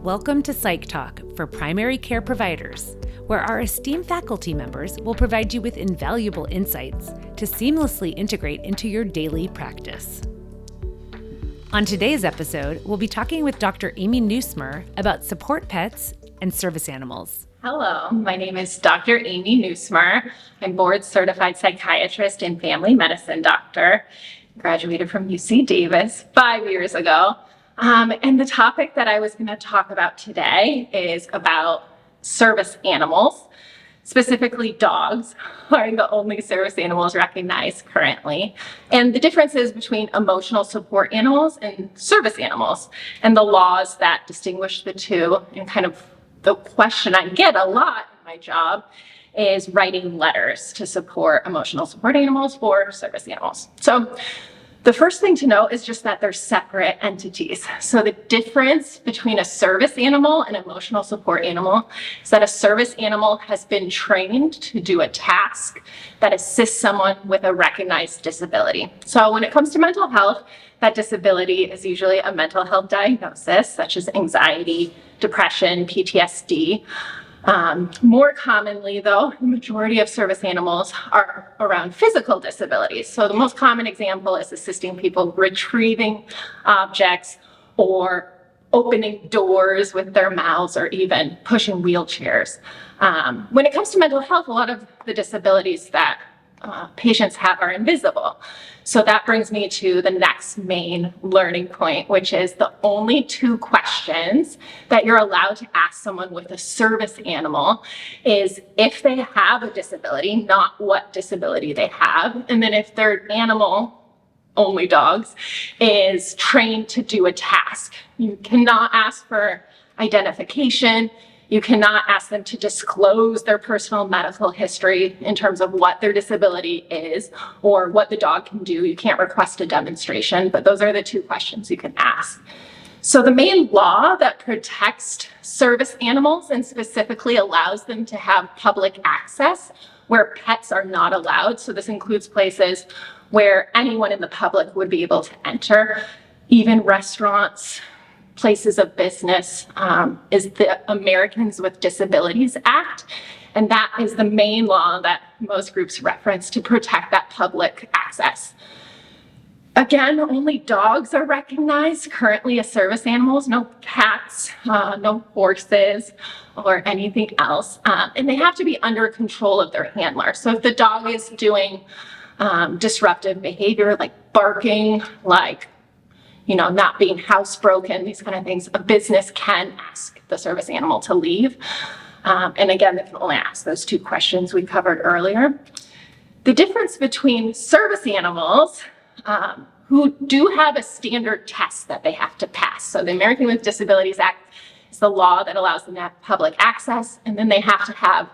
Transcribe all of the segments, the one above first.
Welcome to Psych Talk for primary care providers, where our esteemed faculty members will provide you with invaluable insights to seamlessly integrate into your daily practice. On today's episode, we'll be talking with Dr. Amy Nuismer about support pets and service animals. Hello, my name is Dr. Amy Nuismer. I'm board certified psychiatrist and family medicine doctor. Graduated from UC Davis 5 years ago. And the topic that I was going to talk about today is about service animals. Specifically, dogs are the only service animals recognized currently. And the differences between emotional support animals and service animals and the laws that distinguish the two. And kind of the question I get a lot in my job is writing letters to support emotional support animals or service animals. So the first thing to know is just that they're separate entities. So the difference between a service animal and emotional support animal is that a service animal has been trained to do a task that assists someone with a recognized disability. So when it comes to mental health, that disability is usually a mental health diagnosis, such as anxiety, depression, PTSD. More commonly, though, the majority of service animals are around physical disabilities. So the most common example is assisting people retrieving objects or opening doors with their mouths or even pushing wheelchairs. When it comes to mental health, a lot of the disabilities that patients have are invisible. So that brings me to the next main learning point, which is the only two questions that you're allowed to ask someone with a service animal is if they have a disability, not what disability they have. And then if their animal, only dogs, is trained to do a task. You cannot ask for identification. You cannot ask them to disclose their personal medical history in terms of what their disability is or what the dog can do. You can't request a demonstration, but those are the two questions you can ask. So the main law that protects service animals and specifically allows them to have public access where pets are not allowed. So this includes places where anyone in the public would be able to enter, even restaurants, places of business, is the Americans with Disabilities Act. And that is the main law that most groups reference to protect that public access. Again, only dogs are recognized currently as service animals, no cats, no horses, or anything else. And they have to be under control of their handler. So if the dog is doing disruptive behavior like barking, like not being housebroken, these kind of things, a business can ask the service animal to leave. And again, they can only ask those two questions we covered earlier. The difference between service animals who do have a standard test that they have to pass. So the American with Disabilities Act is the law that allows them to have public access, and then they have to have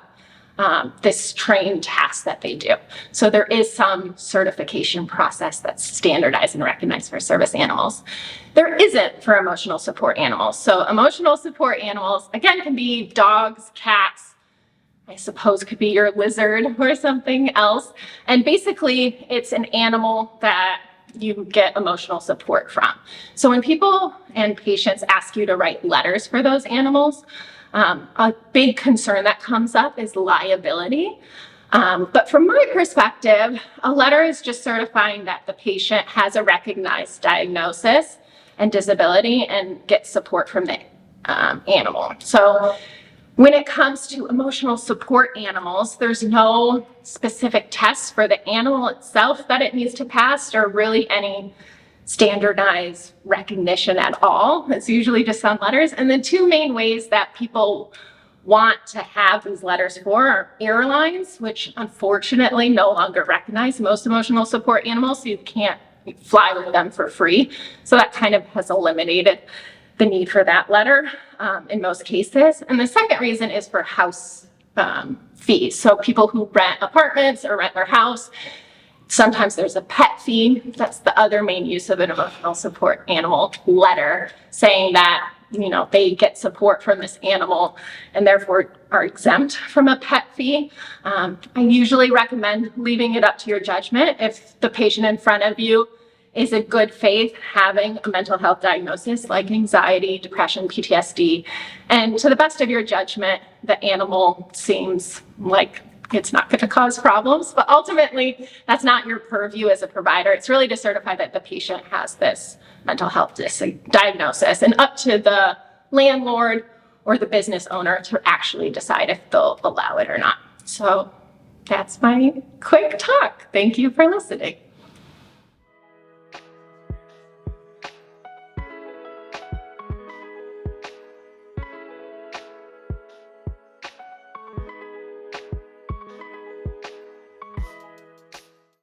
this trained task that they do. So there is some certification process that's standardized and recognized for service animals. There isn't for emotional support animals. So emotional support animals, again, can be dogs, cats, I suppose could be your lizard or something else. And basically, it's an animal that you get emotional support from. So when people and patients ask you to write letters for those animals, a big concern that comes up is liability. But from my perspective, a letter is just certifying that the patient has a recognized diagnosis and disability and gets support from the animal. So when it comes to emotional support animals, there's no specific tests for the animal itself that it needs to pass or really any standardized recognition at all. It's usually just on letters. And the two main ways that people want to have these letters for are airlines, which unfortunately no longer recognize most emotional support animals, so you can't fly with them for free. So that kind of has eliminated the need for that letter in most cases. And the second reason is for house fees. So people who rent apartments or rent their house, sometimes there's a pet fee. That's the other main use of an emotional support animal letter, saying that they get support from this animal and therefore are exempt from a pet fee. I usually recommend leaving it up to your judgment. If the patient in front of you is in good faith having a mental health diagnosis like anxiety, depression, PTSD, and to the best of your judgment, the animal seems like it's not going to cause problems, but ultimately that's not your purview as a provider. It's really to certify that the patient has this mental health diagnosis, and up to the landlord or the business owner to actually decide if they'll allow it or not. So that's my quick talk. Thank you for listening.